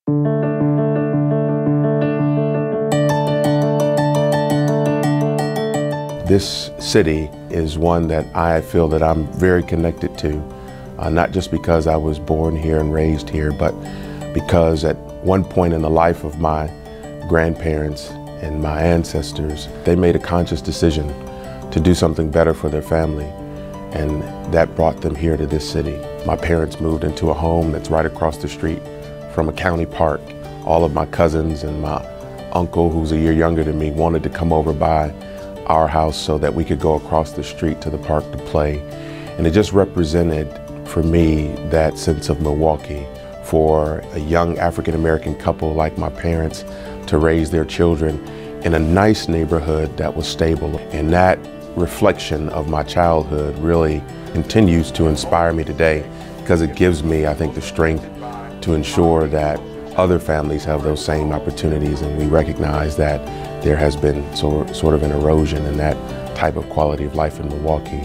This city is one that I feel that I'm very connected to, not just because I was born here and raised here, but because at one point in the life of my grandparents and my ancestors, they made a conscious decision to do something better for their family, and that brought them here to this city. My parents moved into a home that's right across the street from a county park. All of my cousins and my uncle, who's a year younger than me, wanted to come over by our house so that we could go across the street to the park to play. And it just represented for me that sense of Milwaukee, for a young African-American couple like my parents to raise their children in a nice neighborhood that was stable. And that reflection of my childhood really continues to inspire me today, because it gives me, I think, the strength to ensure that other families have those same opportunities, and we recognize that there has been sort of an erosion in that type of quality of life in Milwaukee.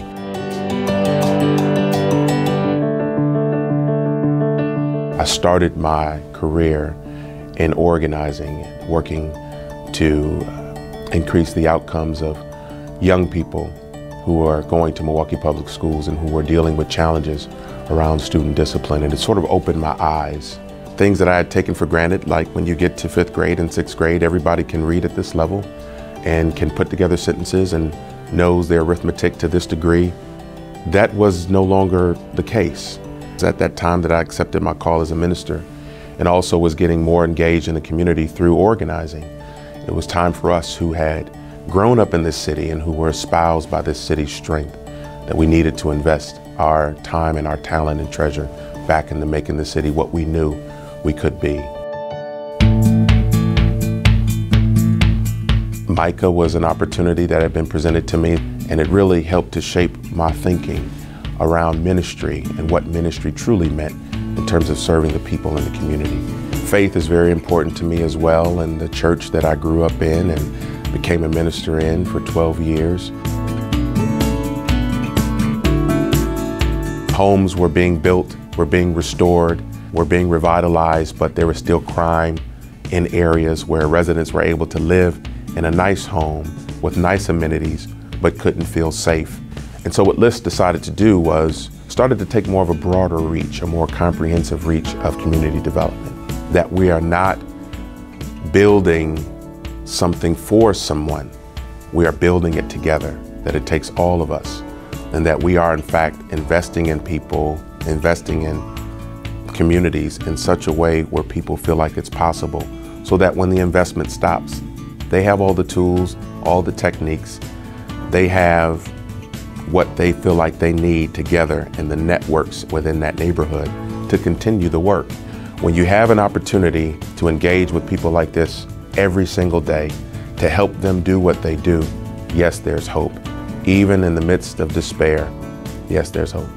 I started my career in organizing, working to increase the outcomes of young people who are going to Milwaukee Public Schools and who are dealing with challenges around student discipline. And it sort of opened my eyes. Things that I had taken for granted, like when you get to 5th grade and 6th grade, everybody can read at this level and can put together sentences and knows their arithmetic to this degree. That was no longer the case. It was at that time that I accepted my call as a minister and also was getting more engaged in the community through organizing. It was time for us who had grown up in this city and who were espoused by this city's strength that we needed to invest our time and our talent and treasure back into making the city what we knew we could be. MICA was an opportunity that had been presented to me, and it really helped to shape my thinking around ministry and what ministry truly meant in terms of serving the people in the community. Faith is very important to me as well, and the church that I grew up in and became a minister in for 12 years. Homes were being built, were being restored, were being revitalized, but there was still crime in areas where residents were able to live in a nice home with nice amenities, but couldn't feel safe. And so what LIST decided to do was started to take more of a broader reach, a more comprehensive reach of community development. That we are not building something for someone, we are building it together, that it takes all of us, and that we are in fact investing in people, investing in communities in such a way where people feel like it's possible, so that when the investment stops, they have all the tools, all the techniques, they have what they feel like they need together in the networks within that neighborhood to continue the work. When you have an opportunity to engage with people like this every single day, to help them do what they do, yes, there's hope. Even in the midst of despair, yes, there's hope.